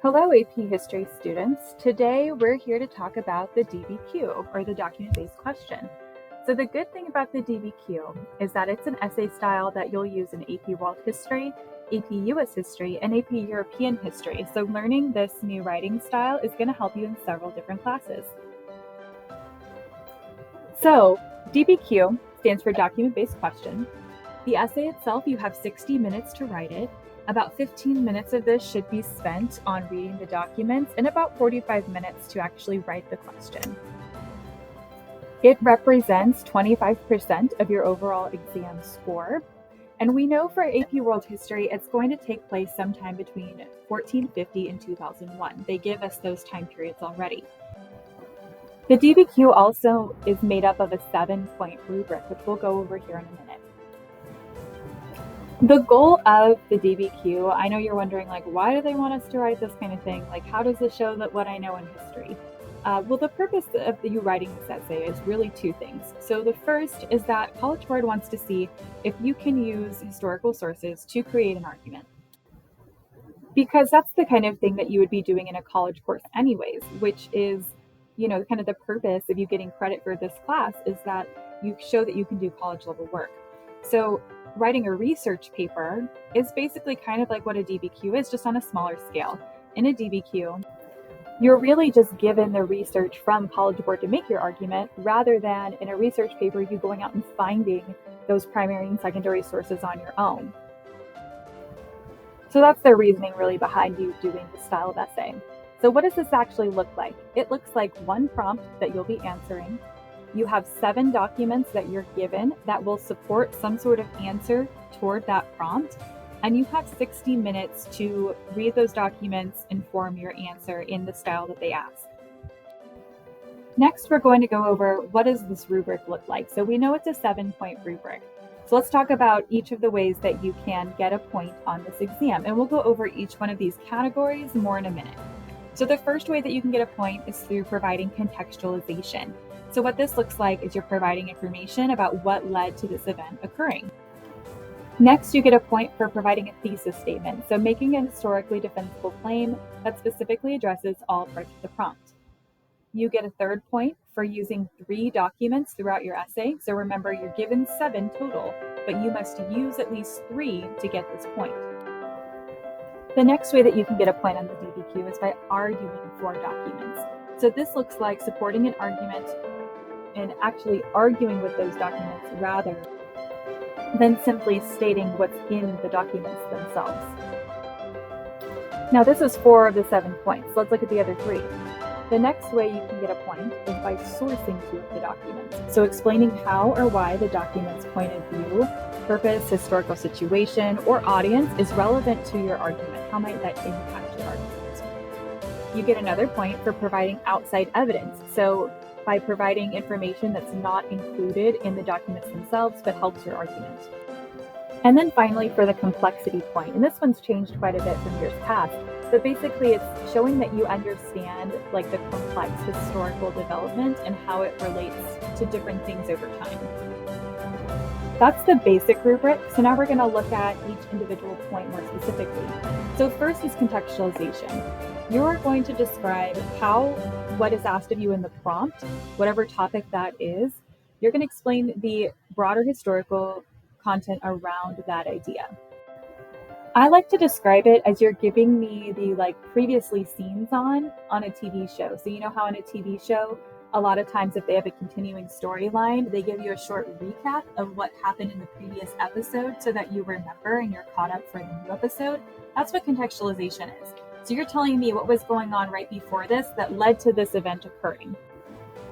Hello, AP History students. Today we're here to talk about the DBQ, or the document-based question. So the good thing about the DBQ is that it's an essay style that you'll use in AP World History, AP US History, and AP European History. So learning this new writing style is going to help you in several different classes. So DBQ stands for document-based question. The essay itself, you have 60 minutes to write it. About 15 minutes of this should be spent on reading the documents and about 45 minutes to actually write the question. It represents 25% of your overall exam score. And we know for AP World History, it's going to take place sometime between 1450 and 2001. They give us those time periods already. The DBQ also is made up of a 7-point rubric, which we'll go over here in a minute. The goal of the DBQ, I know you're wondering, why do they want us to write this kind of thing? How does this show that what I know in history? Well, the purpose of you writing this essay is really two things. So the first is that College Board wants to see if you can use historical sources to create an argument. Because that's the kind of thing that you would be doing in a college course anyways, which is, kind of the purpose of you getting credit for this class is that you show that you can do college level work. So writing a research paper is basically kind of like what a DBQ is, just on a smaller scale. In a DBQ, you're really just given the research from College Board to make your argument, rather than in a research paper, you going out and finding those primary and secondary sources on your own. So that's the reasoning really behind you doing this style of essay. So what does this actually look like? It looks like one prompt that you'll be answering. You have 7 documents that you're given that will support some sort of answer toward that prompt. And you have 60 minutes to read those documents and form your answer in the style that they ask. Next, we're going to go over what does this rubric look like. So we know it's a 7-point rubric. So let's talk about each of the ways that you can get a point on this exam. And we'll go over each one of these categories more in a minute. So the first way that you can get a point is through providing contextualization. So what this looks like is you're providing information about what led to this event occurring. Next, you get a point for providing a thesis statement, so making a historically defensible claim that specifically addresses all parts of the prompt. You get a third point for using 3 documents throughout your essay. So remember, you're given 7 total, but you must use at least 3 to get this point. The next way that you can get a point on the DBQ is by arguing for documents. So this looks like supporting an argument and actually arguing with those documents rather than simply stating what's in the documents themselves. Now this is 4 of the 7 points. Let's look at the other 3. The next way you can get a point is by sourcing 2 of the documents. So explaining how or why the document's point of view, purpose, historical situation, or audience is relevant to your argument. How might that impact your argument? You get another point for providing outside evidence. So by providing information that's not included in the documents themselves, but helps your argument. And then finally, for the complexity point, and this one's changed quite a bit from years past, but basically it's showing that you understand the complex historical development and how it relates to different things over time. That's the basic rubric. So now we're going to look at each individual point more specifically. So first is contextualization. You're going to describe what is asked of you in the prompt, whatever topic that is. You're going to explain the broader historical content around that idea. I like to describe it as you're giving me the previously scenes on a TV show. So you know how in a TV show, a lot of times if they have a continuing storyline, they give you a short recap of what happened in the previous episode so that you remember and you're caught up for the new episode. That's what contextualization is. So you're telling me what was going on right before this that led to this event occurring.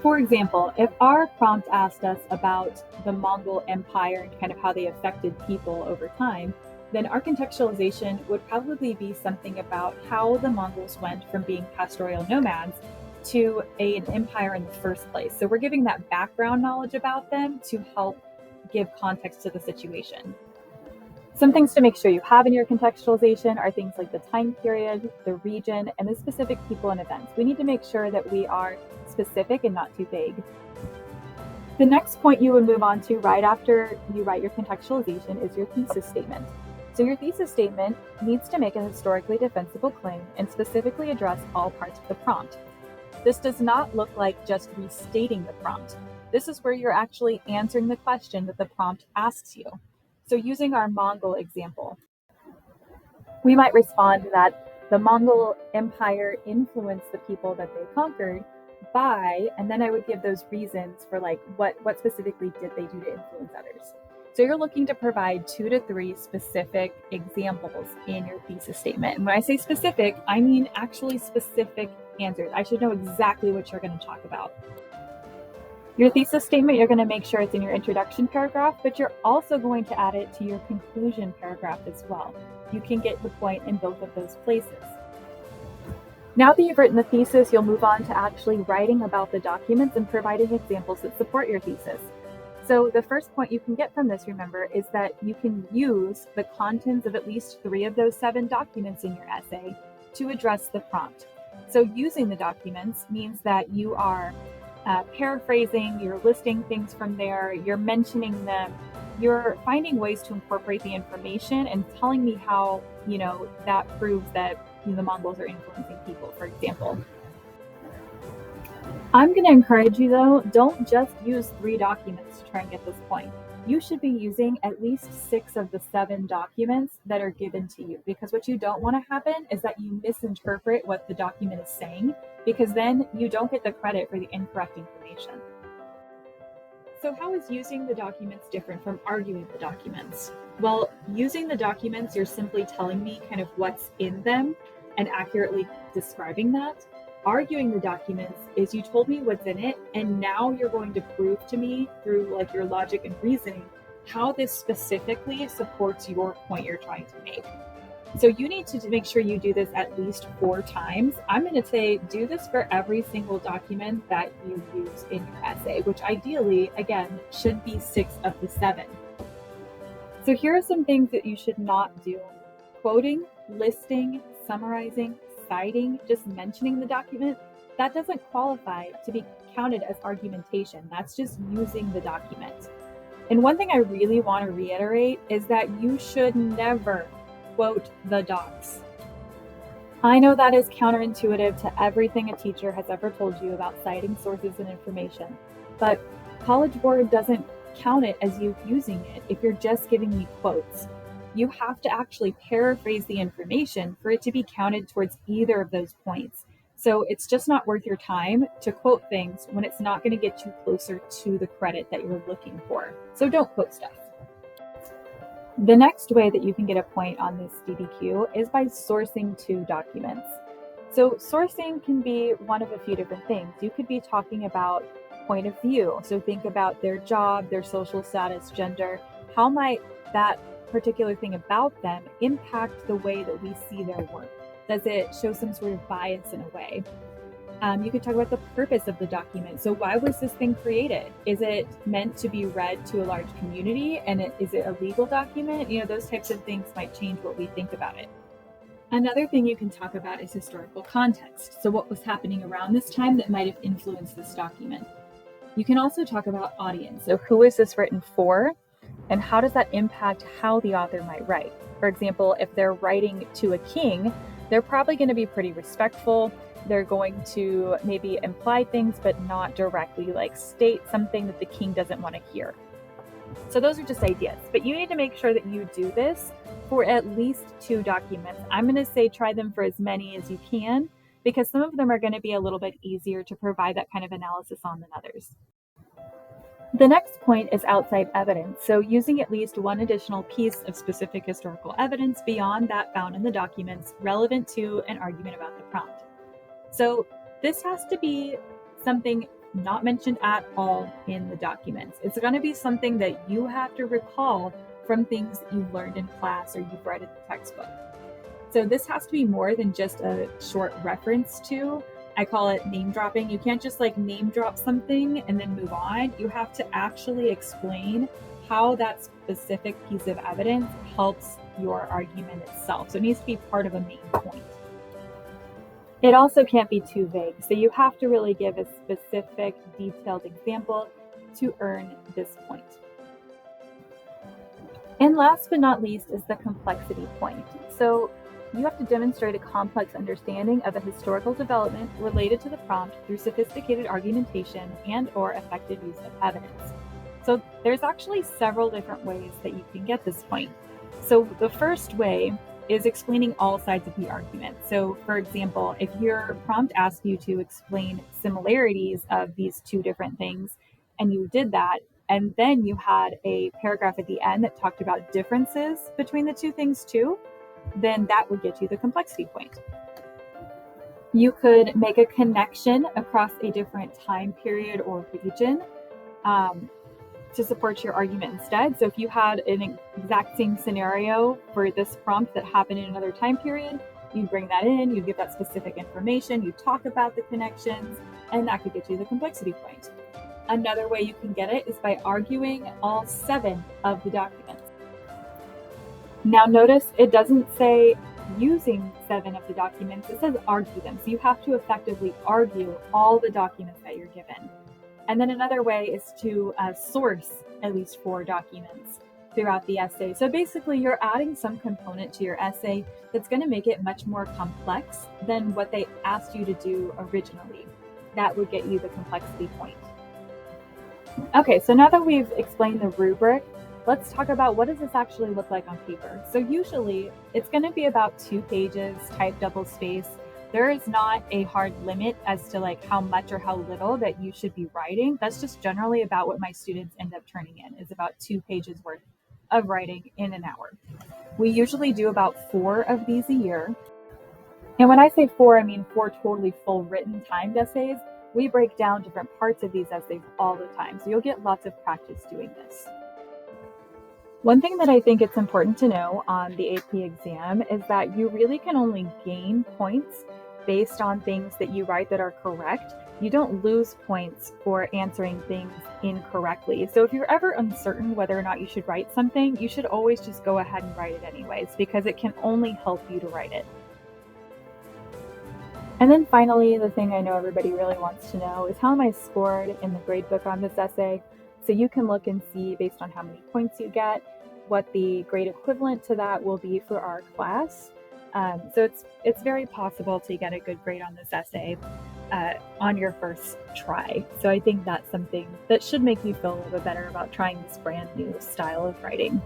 For example, if our prompt asked us about the Mongol Empire and kind of how they affected people over time, then our contextualization would probably be something about how the Mongols went from being pastoral nomads to an empire in the first place. So we're giving that background knowledge about them to help give context to the situation. Some things to make sure you have in your contextualization are things like the time period, the region, and the specific people and events. We need to make sure that we are specific and not too vague. The next point you would move on to right after you write your contextualization is your thesis statement. So your thesis statement needs to make a historically defensible claim and specifically address all parts of the prompt. This does not look like just restating the prompt. This is where you're actually answering the question that the prompt asks you. So using our Mongol example, we might respond that the Mongol Empire influenced the people that they conquered by, and then I would give those reasons for like what specifically did they do to influence others. So you're looking to provide 2 to 3 specific examples in your thesis statement. And when I say specific, I mean actually specific answers. I should know exactly what you're going to talk about. Your thesis statement, you're going to make sure it's in your introduction paragraph, but you're also going to add it to your conclusion paragraph as well. You can get the point in both of those places. Now that you've written the thesis, you'll move on to actually writing about the documents and providing examples that support your thesis. So the first point you can get from this, remember, is that you can use the contents of at least 3 of those 7 documents in your essay to address the prompt. So using the documents means that you are paraphrasing, you're listing things from there, you're mentioning them, you're finding ways to incorporate the information and telling me how, that proves that the Mongols are influencing people, for example. I'm going to encourage you, though, don't just use 3 documents to try and get this point. You should be using at least 6 of the 7 documents that are given to you, because what you don't want to happen is that you misinterpret what the document is saying, because then you don't get the credit for the incorrect information. So how is using the documents different from arguing the documents? Well, using the documents, you're simply telling me kind of what's in them and accurately describing that. Arguing the documents is you told me what's in it, and now you're going to prove to me through like your logic and reasoning how this specifically supports your point you're trying to make. So you need to make sure you do this at least 4 times. I'm going to say do this for every single document that you use in your essay, which ideally, again, should be 6 of the 7. So here are some things that you should not do. Quoting, listing, summarizing, citing, just mentioning the document, that doesn't qualify to be counted as argumentation. That's just using the document. And one thing I really want to reiterate is that you should never quote the docs. I know that is counterintuitive to everything a teacher has ever told you about citing sources and information, but College Board doesn't count it as you using it if you're just giving me quotes. You have to actually paraphrase the information for it to be counted towards either of those points. So it's just not worth your time to quote things when it's not going to get you closer to the credit that you're looking for. So don't quote stuff. The next way that you can get a point on this DBQ is by sourcing 2 documents. So sourcing can be one of a few different things. You could be talking about point of view. So think about their job, their social status, gender. How might that particular thing about them impact the way that we see their work? Does it show some sort of bias in a way? You could talk about the purpose of the document. So why was this thing created? Is it meant to be read to a large community? And is it a legal document? Those types of things might change what we think about it. Another thing you can talk about is historical context. So what was happening around this time that might have influenced this document? You can also talk about audience. So who is this written for? And how does that impact how the author might write? For example, if they're writing to a king, they're probably going to be pretty respectful. They're going to maybe imply things, but not directly state something that the king doesn't want to hear. So those are just ideas, but you need to make sure that you do this for at least 2 documents. I'm going to say try them for as many as you can, because some of them are going to be a little bit easier to provide that kind of analysis on than others. The next point is outside evidence. So using at least one additional piece of specific historical evidence beyond that found in the documents relevant to an argument about the prompt. So this has to be something not mentioned at all in the documents. It's going to be something that you have to recall from things that you've learned in class or you've read in the textbook. So this has to be more than just a short reference to. I call it name dropping. You can't just name drop something and then move on. You have to actually explain how that specific piece of evidence helps your argument itself. So it needs to be part of a main point. It also can't be too vague. So you have to really give a specific, detailed example to earn this point. And last but not least is the complexity point. So you have to demonstrate a complex understanding of a historical development related to the prompt through sophisticated argumentation and/or effective use of evidence. So there's actually several different ways that you can get this point. So the first way is explaining all sides of the argument. So for example, if your prompt asked you to explain similarities of these two different things, and you did that, and then you had a paragraph at the end that talked about differences between the two things too, then that would get you the complexity point. You could make a connection across a different time period or region to support your argument instead. So if you had an exact same scenario for this prompt that happened in another time period, you bring that in, you give that specific information, you talk about the connections, and that could get you the complexity point. Another way you can get it is by arguing all 7 of the documents. Now notice it doesn't say using 7 of the documents, it says argue them. So you have to effectively argue all the documents that you're given. And then another way is to source at least 4 documents throughout the essay. So basically you're adding some component to your essay that's going to make it much more complex than what they asked you to do originally. That would get you the complexity point. Okay, so now that we've explained the rubric, let's talk about what does this actually look like on paper. So usually it's going to be about 2 pages, typed double space. There is not a hard limit as to like how much or how little that you should be writing. That's just generally about what my students end up turning in, is about 2 pages worth of writing in an hour. We usually do about 4 of these a year. And when I say 4, I mean 4 totally full written timed essays. We break down different parts of these essays all the time, so you'll get lots of practice doing this. One thing that I think it's important to know on the AP exam is that you really can only gain points based on things that you write that are correct. You don't lose points for answering things incorrectly. So if you're ever uncertain whether or not you should write something, you should always just go ahead and write it anyways, because it can only help you to write it. And then finally, the thing I know everybody really wants to know is how am I scored in the gradebook on this essay? So you can look and see based on how many points you get, what the grade equivalent to that will be for our class. So it's very possible to get a good grade on this essay on your first try. So I think that's something that should make you feel a little bit better about trying this brand new style of writing.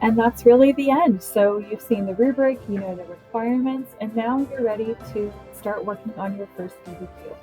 And that's really the end. So you've seen the rubric, you know the requirements, and now you're ready to start working on your first DBQ.